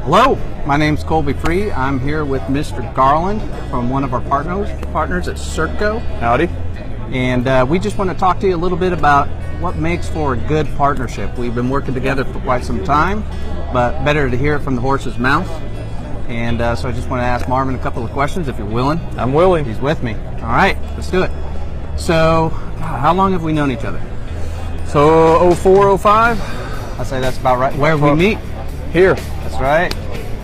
Hello, my name's Colby Free. I'm here with Mr. Garland from one of our partners at Serco. Howdy. And we just want to talk to you a little bit about what makes for a good partnership. We've been working together for quite some time, but better to hear it from the horse's mouth. And so I just want to ask Marvin a couple of questions if you're willing. I'm willing. He's with me. All right, let's do it. So, how long have we known each other? So 04, 05? I'd say that's about right. Where we meet? Here. That's right.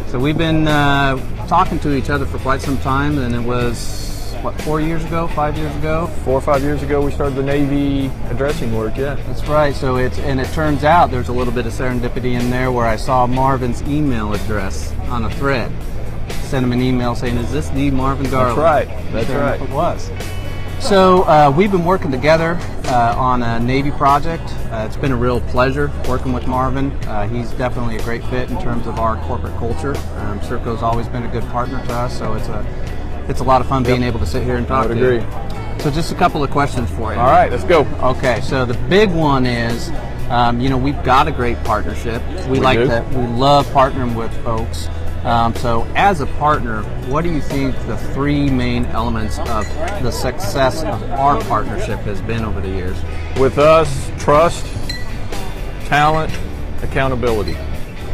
So we've been talking to each other for quite some time, and it was, what, 4 years ago, 5 years ago? 4 or 5 years ago we started the Navy addressing work, yeah. That's right. So it turns out there's a little bit of serendipity in there where I saw Marvin's email address on a thread. Sent him an email saying, is this the Marvin Garland? That's right. That's right. It was. So we've been working together on a Navy project. It's been a real pleasure working with Marvin. He's definitely a great fit in terms of our corporate culture. Serco's always been a good partner to us, so it's a lot of fun being able to sit here and talk to you. So just a couple of questions for you. All right, let's go. Okay, so the big one is, we've got a great partnership. We love partnering with folks. So as a partner, what do you think the three main elements of the success of our partnership has been over the years? With us, trust, talent, accountability.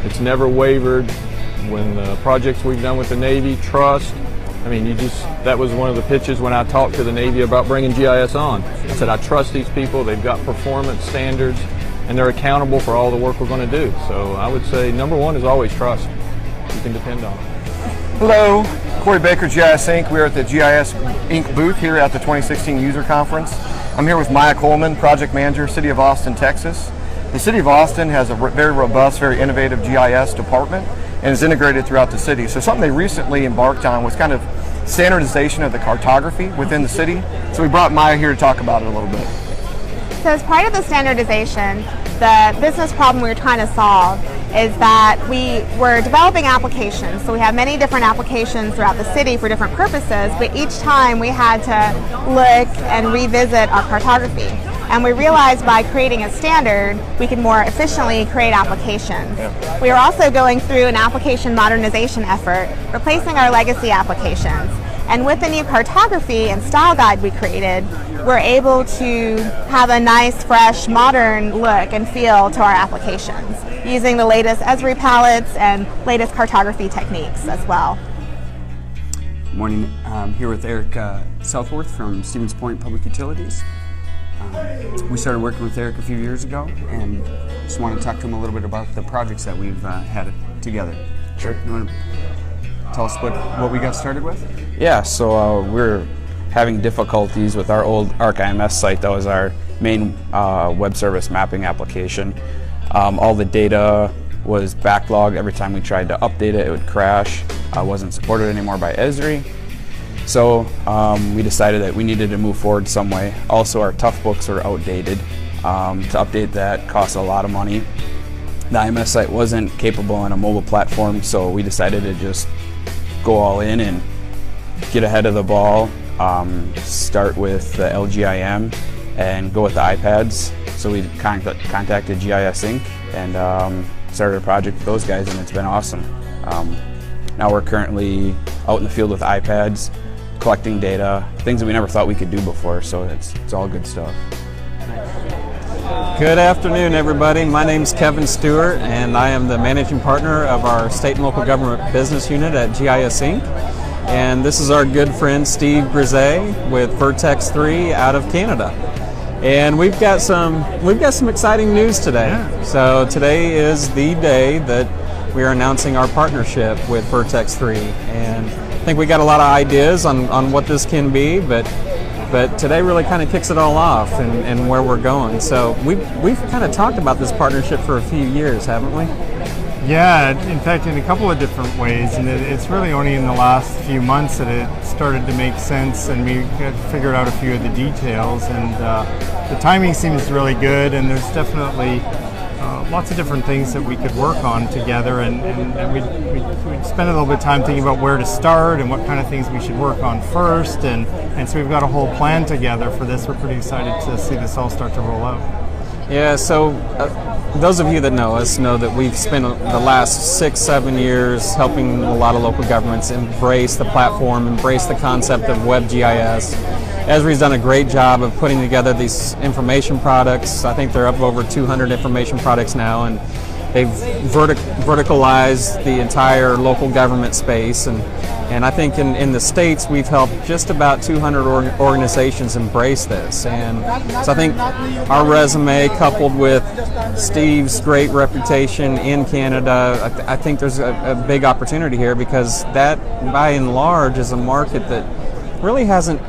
It's never wavered. When the projects we've done with the Navy, trust. I mean, that was one of the pitches when I talked to the Navy about bringing GIS on. I said, I trust these people, they've got performance standards, and they're accountable for all the work we're going to do. So I would say number one is always trust. You can depend on. Hello, Corey Baker, GIS Inc. We're at the GIS Inc. booth here at the 2016 User Conference. I'm here with Maya Coleman, Project Manager, City of Austin, Texas. The City of Austin has a very robust, very innovative GIS department and is integrated throughout the city. So something they recently embarked on was kind of standardization of the cartography within the city. So we brought Maya here to talk about it a little bit. So as part of the standardization, the business problem we were trying to solve is that we were developing applications. So we have many different applications throughout the city for different purposes, but each time we had to look and revisit our cartography. And we realized by creating a standard, we could more efficiently create applications. Yeah. We are also going through an application modernization effort, replacing our legacy applications. And with the new cartography and style guide we created, we're able to have a nice, fresh, modern look and feel to our applications, using the latest Esri palettes and latest cartography techniques as well. Good morning. I'm here with Eric Southworth from Stevens Point Public Utilities. We started working with Eric a few years ago, and just want to talk to him a little bit about the projects that we've had together. Sure. You want to tell us what we got started with? Yeah, so we're having difficulties with our old ArcIMS site. That was our main web service mapping application. All the data was backlogged. Every time we tried to update it, it would crash. Wasn't supported anymore by Esri. So we decided that we needed to move forward some way. Also, our tough books were outdated. To update that cost a lot of money. The IMS site wasn't capable on a mobile platform, so we decided to just go all in and get ahead of the ball. Start with the LGIM and go with the iPads. So we contacted GIS Inc. and started a project with those guys, and it's been awesome. Now we're currently out in the field with iPads, collecting data, things that we never thought we could do before, so it's all good stuff. Good afternoon, everybody. My name is Kevin Stewart, and I am the managing partner of our state and local government business unit at GIS Inc. And this is our good friend Steve Grisey with Vertex 3 out of Canada. And we've got some exciting news today. Yeah. So today is the day that we are announcing our partnership with Vertex 3. And I think we got a lot of ideas on what this can be, but today really kind of kicks it all off and where we're going. So we've kind of talked about this partnership for a few years, haven't we? Yeah, in fact, in a couple of different ways, and it's really only in the last few months that it started to make sense and we figured out a few of the details, and the timing seems really good, and there's definitely lots of different things that we could work on together, and we'd spend a little bit of time thinking about where to start and what kind of things we should work on first, and so we've got a whole plan together for this. We're pretty excited to see this all start to roll out. Yeah, so those of you that know us know that we've spent the last 6-7 years helping a lot of local governments embrace the platform, embrace the concept of WebGIS. Esri's done a great job of putting together these information products. I think they're up over 200 information products now, and they've verticalized the entire local government space. And I think in the States we've helped just about 200 organizations embrace this. And so I think our resume coupled with Steve's great reputation in Canada, I think there's a big opportunity here, because that by and large is a market that really hasn't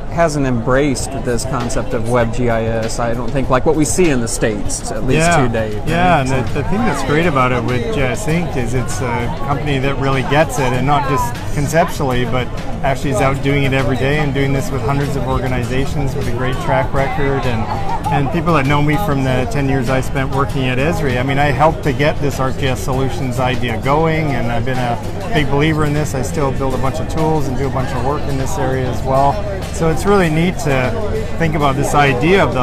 embraced this concept of WebGIS. I don't think like what we see in the States, at least to date. Yeah, and the thing that's great about it with GIS Inc. is it's a company that really gets it, and not just conceptually, but actually is out doing it every day and doing this with hundreds of organizations with a great track record. And people that know me from the 10 years I spent working at Esri, I mean, I helped to get this ArcGIS Solutions idea going, and I've been a big believer in this. I still build a bunch of tools and do a bunch of work in this area as well. So it's really neat to think about this idea of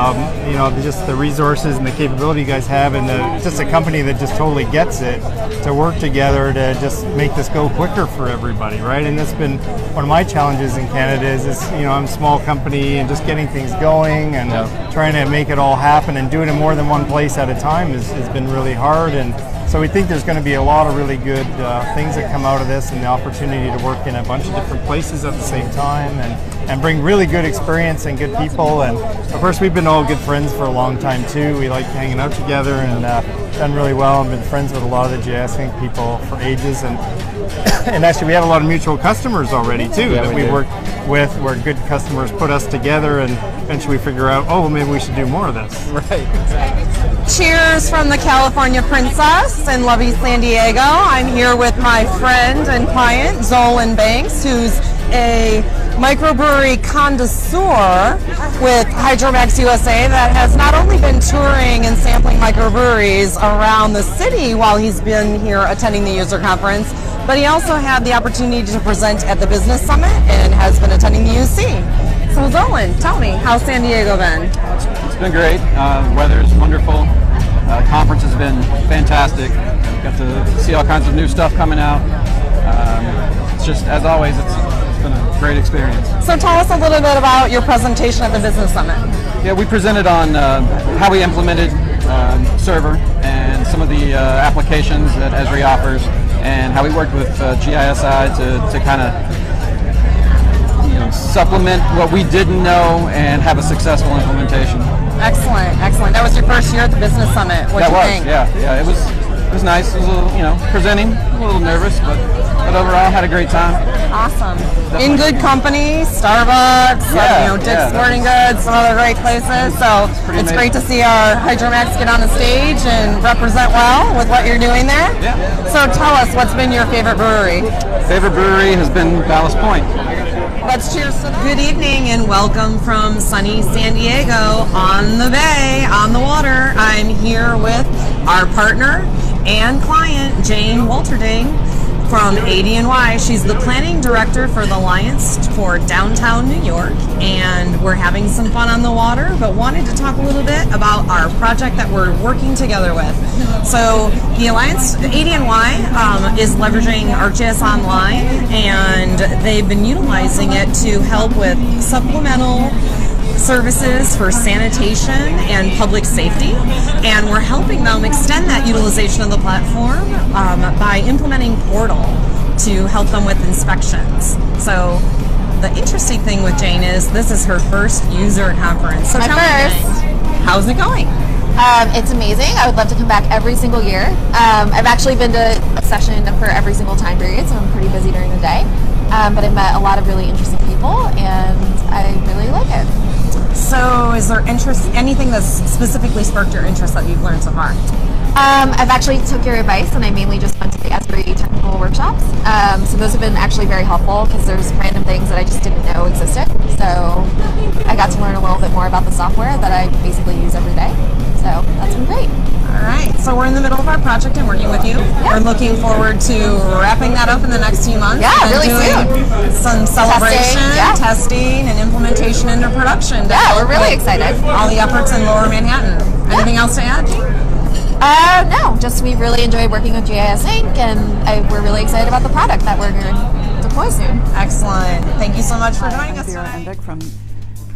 just the resources and the capability you guys have, and just a company that just totally gets it, to work together to just make this go quicker for everybody, right? And that's been one of my challenges in Canada is I'm a small company, and just getting things going and trying to make it all happen and doing it more than one place at a time has been really hard. And so we think there's going to be a lot of really good things that come out of this, and the opportunity to work in a bunch of different places at the same time and bring really good experience and good people. And of course we've been all good friends for a long time too. We like hanging out together and done really well, and been friends with a lot of the GIS Inc. people for ages. And actually we have a lot of mutual customers already too that we work with, where good customers put us together, and eventually we figure out, oh, well, maybe we should do more of this. Right, exactly. Cheers from the California Princess in lovely San Diego. I'm here with my friend and client, Olin Banks, who's a microbrewery connoisseur with Hydromax USA that has not only been touring and sampling microbreweries around the city while he's been here attending the user conference, but he also had the opportunity to present at the Business Summit and has been attending the UC. So Olin, tell me, how's San Diego been? It's been great. Weather is wonderful. Conference has been fantastic. Got to see all kinds of new stuff coming out. It's just, as always, it's been a great experience. So tell us a little bit about your presentation at the Business Summit. Yeah, we presented on how we implemented Server and some of the applications that Esri offers, and how we worked with GISI to kind of supplement what we didn't know and have a successful implementation. Excellent, excellent. That was your first year at the Business Summit. What do you think? Yeah, it was nice. It was a little, presenting, a little nervous, but overall had a great time. Awesome. Definitely. In good company, Starbucks, Dick's Sporting Goods, some other great places. So it's great to see our Hydromax get on the stage and represent well with what you're doing there. Yeah. So tell us, what's been your favorite brewery? Favorite brewery has been Ballast Point. Let's cheers to good evening and welcome from sunny San Diego on the bay, on the water. I'm here with our partner and client, Jane Walterding from AD&Y. She's the planning director for the Alliance for Downtown New York, and we're having some fun on the water, but wanted to talk a little bit about our project that we're working together with. So the Alliance, AD&Y, is leveraging ArcGIS Online, and they've been utilizing it to help with supplemental services for sanitation and public safety, and we're helping them extend that utilization of the platform by implementing Portal to help them with inspections. So the interesting thing with Jane is this is her first user conference. So My tell me, first. Jane, how's it going? It's amazing. I would love to come back every single year. I've actually been to a session for every single time period, so I'm pretty busy during the day. But I've met a lot of really interesting people, and I really like it. So is there anything that's specifically sparked your interest that you've learned so far? I've actually took your advice, and I mainly just went to the Esri technical workshops. So those have been actually very helpful, because there's random things that I just didn't know existed. So I got to learn a little bit more about the software that I basically use every day. So that's been great. All right, so we're in the middle of our project and working with you. Yeah. We're looking forward to wrapping that up in the next few months. Yeah, and really doing soon. Some celebration, testing, and implementation into production. Yeah, we're really excited. All the efforts in Lower Manhattan. Anything else to add, Jean? No, just we really enjoyed working with GIS Inc. and we're really excited about the product that we're going to deploy soon. Excellent. Thank you so much for joining us today.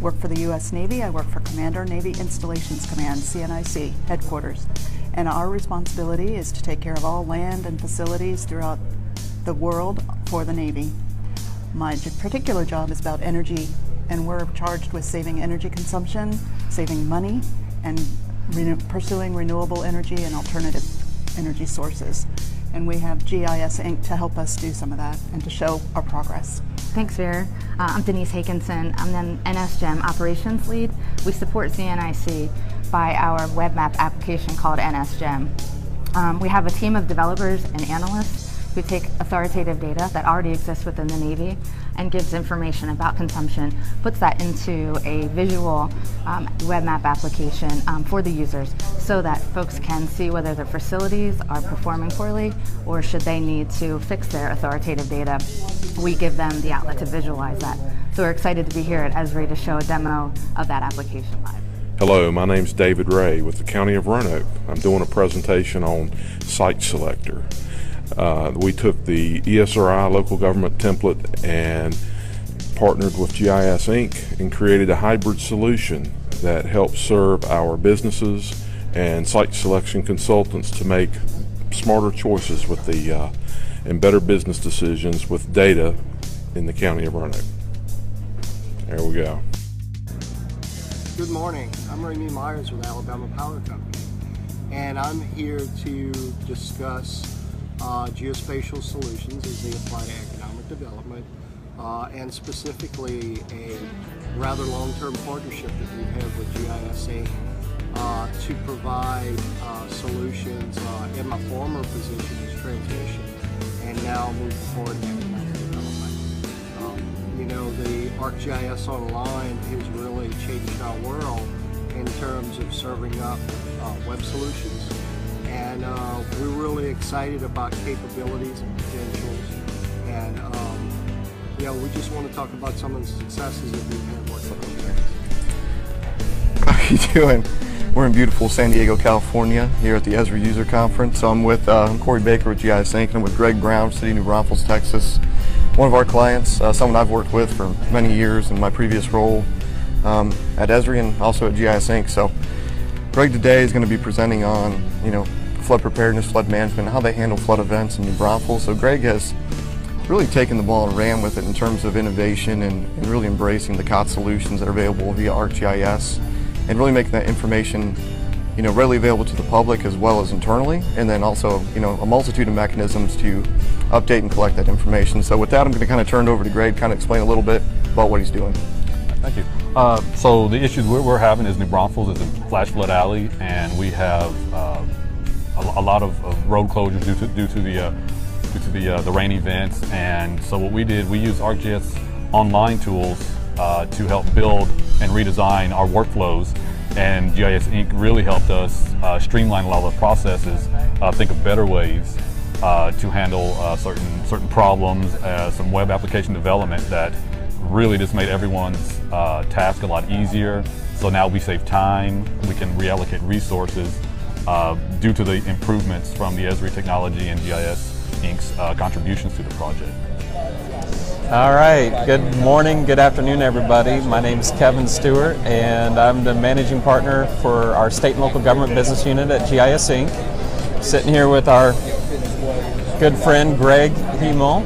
Work for the U.S. Navy. I work for Commander Navy Installations Command, CNIC, headquarters. And our responsibility is to take care of all land and facilities throughout the world for the Navy. My particular job is about energy, and we're charged with saving energy consumption, saving money, and pursuing renewable energy and alternative energy sources. And we have GIS Inc. to help us do some of that and to show our progress. Thanks, Vera. I'm Denise Hakinson. I'm the NSGEM operations lead. We support CNIC by our web map application called NSGEM. We have a team of developers and analysts who take authoritative data that already exists within the Navy and gives information about consumption, puts that into a visual web map application for the users so that folks can see whether their facilities are performing poorly or should they need to fix their authoritative data. We give them the outlet to visualize that. So we're excited to be here at Esri to show a demo of that application live. Hello, my name's David Ray with the County of Roanoke. I'm doing a presentation on Site Selector. We took the ESRI local government template and partnered with GIS Inc. and created a hybrid solution that helps serve our businesses and site selection consultants to make smarter choices with the and better business decisions with data in the County of Roanoke. There we go. Good morning. I'm Ramey Myers with Alabama Power Company, and I'm here to discuss geospatial solutions as they apply to economic development, and specifically a rather long-term partnership that we have with GIS Inc. To provide solutions in my former position as transmission and now moving forward in economic development. You know, the ArcGIS Online has really changed our world in terms of serving up web solutions. And we're really excited about capabilities and potentials, and you know, we just want to talk about some of the successes that we've had working on this. How are you doing? We're in beautiful San Diego, California, here at the Esri User Conference. So I'm with Corey Baker with GIS Inc. and I'm with Greg Brown, City of New Braunfels, Texas. One of our clients, someone I've worked with for many years in my previous role at Esri and also at GIS Inc. So Greg today is going to be presenting on, you know, flood preparedness, flood management, how they handle flood events in New Braunfels. So Greg has really taken the ball and ran with it in terms of innovation and really embracing the COT solutions that are available via ArcGIS and really making that information, you know, readily available to the public as well as internally, and then also, you know, a multitude of mechanisms to update and collect that information. So with that, I'm going to kind of turn it over to Greg, kind of explain a little bit about what he's doing. Thank you. So the issues we're having is New Braunfels is a flash flood alley, and we have a lot of road closures due to the rain events. And so what we did, we used ArcGIS Online tools to help build and redesign our workflows, and GIS Inc. really helped us streamline a lot of the processes, think of better ways to handle certain problems, some web application development that really just made everyone's task a lot easier. So now we save time, we can reallocate resources due to the improvements from the Esri technology and GIS Inc.'s contributions to the project. All right, good morning, good afternoon everybody. My name is Kevin Stewart and I'm the managing partner for our state and local government business unit at GIS Inc. Sitting here with our good friend Greg Hemel.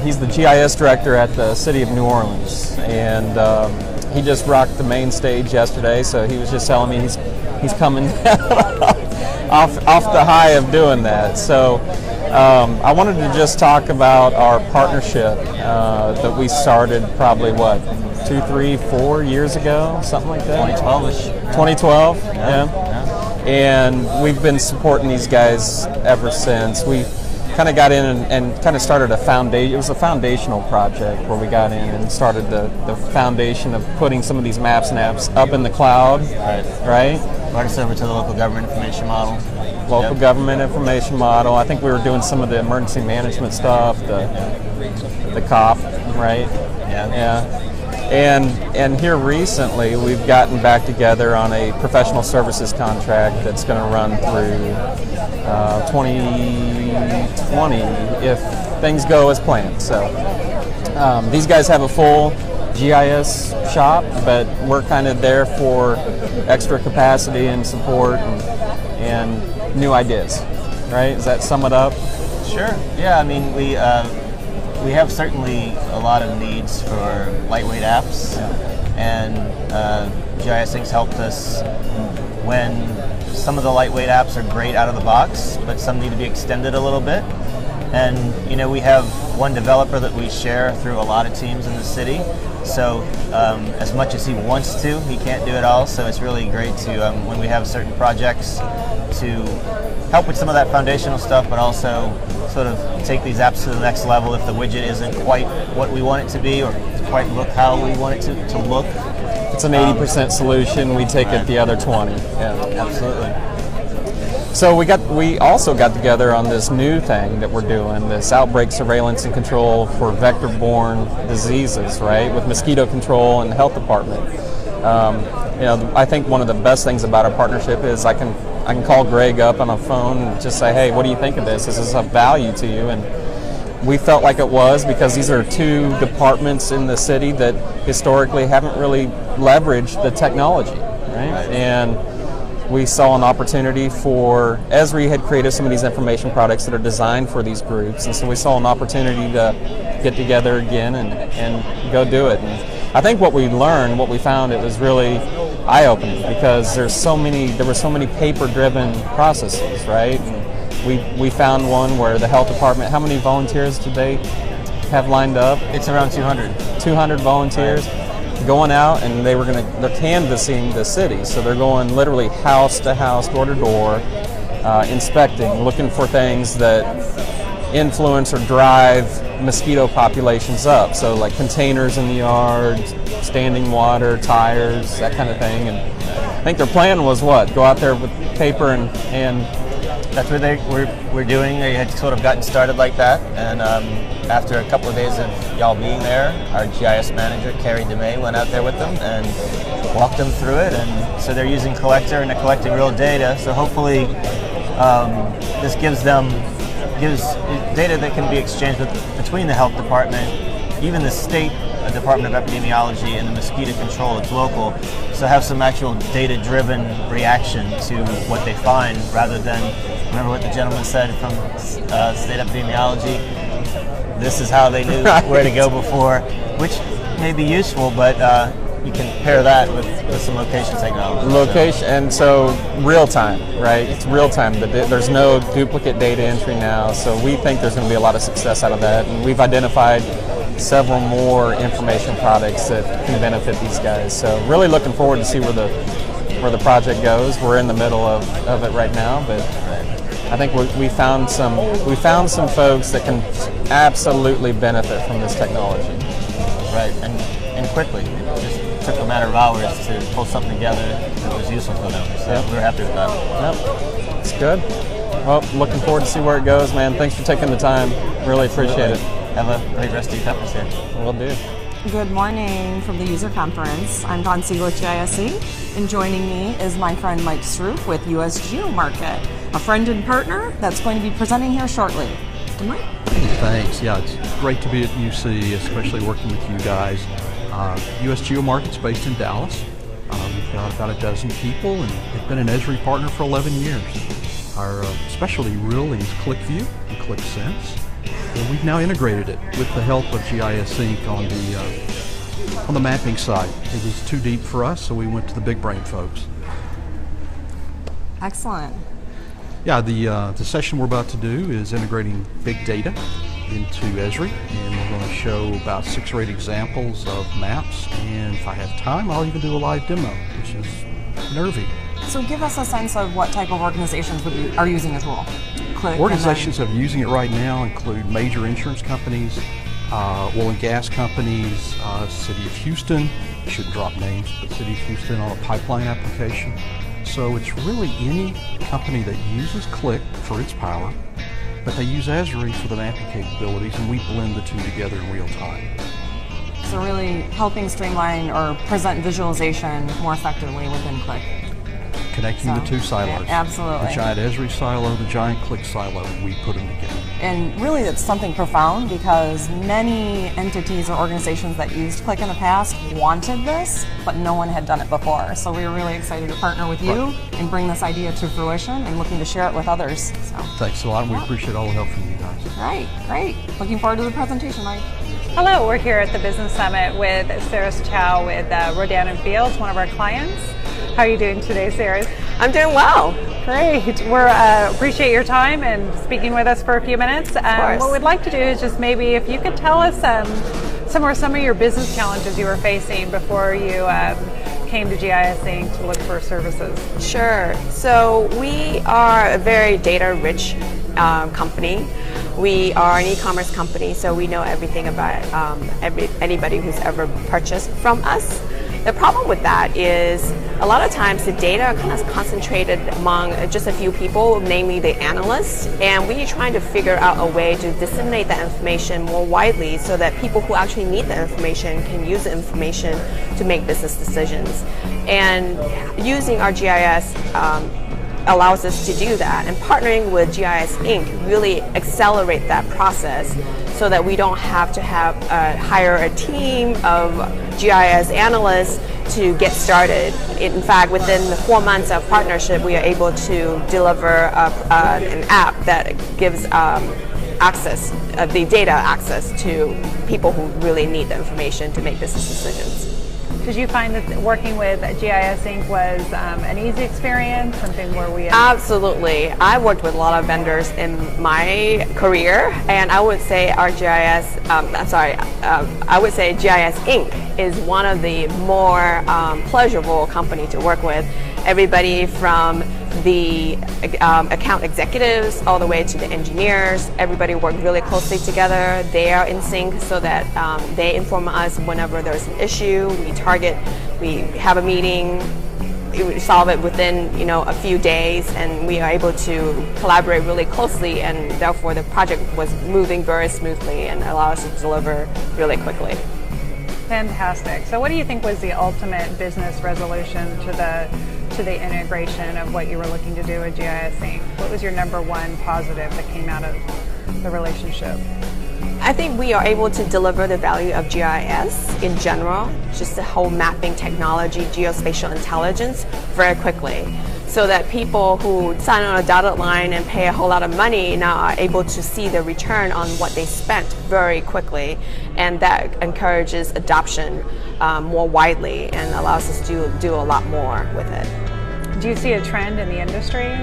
He's the GIS director at the City of New Orleans, and he just rocked the main stage yesterday, so he was just telling me he's coming off the high of doing that. So I wanted to just talk about our partnership that we started probably, what, 2, 3, 4 years ago, something like that? 2012-ish. 2012, yeah. And we've been supporting these guys ever since. We kind of got in and kind of started a foundation. It was a foundational project where we got in and started the foundation of putting some of these maps and apps up in the cloud, right? Brought us over to the local government information model. Local government information model. I think we were doing some of the emergency management stuff, the COP, right? Yeah. And here recently, we've gotten back together on a professional services contract that's going to run through 2020 if things go as planned. So these guys have a full GIS shop, but we're kind of there for extra capacity and support and new ideas, right? Does that sum it up? Sure. Yeah, I mean, we have certainly a lot of needs for lightweight apps, and GIS Inc.'s helped us when some of the lightweight apps are great out of the box, but some need to be extended a little bit. And you know, we have one developer that we share through a lot of teams in the city. So as much as he wants to, he can't do it all. So it's really great to, when we have certain projects, to help with some of that foundational stuff, but also sort of take these apps to the next level if the widget isn't quite what we want it to be or quite look how we want it to look. It's an 80% solution. We take it the other 20. Yeah, absolutely. So we also got together on this new thing that we're doing, this outbreak surveillance and control for vector-borne diseases, right? With mosquito control and the health department. You know, I think one of the best things about our partnership is I can call Greg up on a phone and just say, hey, what do you think of this? Is this of value to you? And we felt like it was, because these are two departments in the city that historically haven't really leveraged the technology, right? And we saw an opportunity for, Esri had created some of these information products that are designed for these groups, and so we saw an opportunity to get together again and go do it. And I think what we learned, what we found, it was really eye-opening, because there were so many paper-driven processes, right? And we found one where the health department, how many volunteers did they have lined up? It's around 200. 200 volunteers. Right. Going out, and they're canvassing the city, so they're going literally house to house, door to door, inspecting, looking for things that influence or drive mosquito populations up. So like containers in the yard, standing water, tires, that kind of thing. And I think their plan was what? Go out there with paper and that's what we're doing. They had sort of gotten started like that, and after a couple of days of y'all being there, our GIS manager, Carrie DeMay, went out there with them and walked them through it. And so they're using Collector, and they're collecting real data. So hopefully this gives data that can be exchanged between the health department, even the state Department of Epidemiology, and the mosquito control. It's local. So have some actual data-driven reaction to what they find, rather than, remember what the gentleman said from state epidemiology, this is how they knew where to go before, which may be useful, but you can pair that with some location technology. Location, and so real time, right? It's real time. There's no duplicate data entry now, so we think there's going to be a lot of success out of that, and we've identified several more information products that can benefit these guys. So really looking forward to see where the project goes. We're in the middle of it right now, but I think we found some folks that can absolutely benefit from this technology. Right, and quickly. It just took a matter of hours to pull something together that was useful for them. So we're happy with that. Yep, it's good. Well, looking forward to see where it goes, man. Thanks for taking the time. Really appreciate it. Have a great rest of your conference here. Will do. Good morning from the user conference. I'm Dawn Siegel with GIS Inc., and joining me is my friend Mike Stroop with US GeoMarket, a friend and partner that's going to be presenting here shortly. Good Mike. Thanks. Yeah, it's great to be at UC, especially working with you guys. US GeoMarket's based in Dallas. We've got about a dozen people, and they've been an Esri partner for 11 years. Our specialty really is ClickView and ClickSense. And we've now integrated it with the help of GIS Inc. on the mapping side. It was too deep for us, so we went to the big brain folks. Excellent. Yeah, the session we're about to do is integrating big data into Esri, and we're going to show about 6 or 8 examples of maps, and if I have time, I'll even do a live demo, which is nervy. So give us a sense of what type of organizations are using the tool. Organizations that are using it right now include major insurance companies, oil and gas companies, City of Houston, shouldn't drop names, but City of Houston on a pipeline application. So it's really any company that uses Click for its power, but they use Esri for the mapping capabilities, and we blend the two together in real time. So really helping streamline or present visualization more effectively within Click. Connecting the two silos. Absolutely. The giant Esri silo, the giant Click silo, we put them together. And really it's something profound because many entities or organizations that used Click in the past wanted this, but no one had done it before. So we were really excited to partner with you and bring this idea to fruition and looking to share it with others. So. Thanks a lot, and we appreciate all the help from you guys. Right, great. Looking forward to the presentation, Mike. Hello, we're here at the Business Summit with Sarah Chow with Rodan and Fields, one of our clients. How are you doing today, Sarah? I'm doing well. Great. We appreciate your time and speaking with us for a few minutes. What we'd like to do is just maybe if you could tell us some of your business challenges you were facing before you came to GIS Inc. to look for services. Sure. So we are a very data-rich company. We are an e-commerce company, so we know everything about anybody who's ever purchased from us. The problem with that is a lot of times the data are kind of concentrated among just a few people, namely the analysts, and we're trying to figure out a way to disseminate that information more widely so that people who actually need the information can use the information to make business decisions. And using our GIS allows us to do that, and partnering with GIS Inc. really accelerate that process so that we don't have to hire a team of GIS analysts to get started. In fact, within the 4 months of partnership, we are able to deliver an app that gives the data access to people who really need the information to make business decisions. Did you find that working with GIS Inc. was an easy experience, something where we... Absolutely. I worked with a lot of vendors in my career, and I would say our GIS, I would say GIS Inc. is one of the more pleasurable company to work with. Everybody from the account executives all the way to the engineers, everybody worked really closely together. They are in sync so that they inform us whenever there's an issue. We have a meeting, we solve it within a few days, and we are able to collaborate really closely, and therefore the project was moving very smoothly and allowed us to deliver really quickly. Fantastic. So what do you think was the ultimate business resolution to the integration of what you were looking to do with GIS Inc.? What was your number one positive that came out of the relationship? I think we are able to deliver the value of GIS in general, just the whole mapping technology, geospatial intelligence, very quickly. So that people who sign on a dotted line and pay a whole lot of money now are able to see the return on what they spent very quickly, and that encourages adoption more widely and allows us to do a lot more with it. Do you see a trend in the industry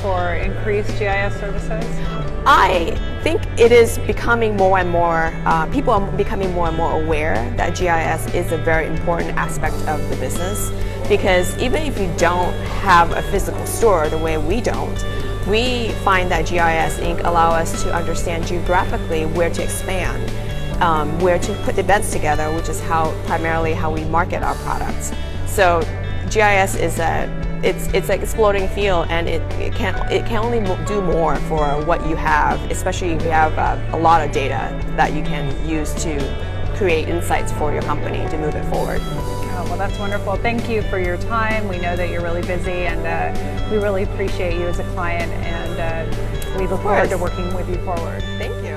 for increased GIS services? I think it is becoming more and more, people are becoming more and more aware that GIS is a very important aspect of the business, because even if you don't have a physical store the way we don't, we find that GIS Inc. allow us to understand geographically where to expand, where to put events together, which is primarily how we market our products. So GIS is it's an exploding field, and it can only do more for what you have, especially if you have a lot of data that you can use to create insights for your company to move it forward. Oh, well, that's wonderful. Thank you for your time. We know that you're really busy, and we really appreciate you as a client, and we look forward to working with you forward. Thank you.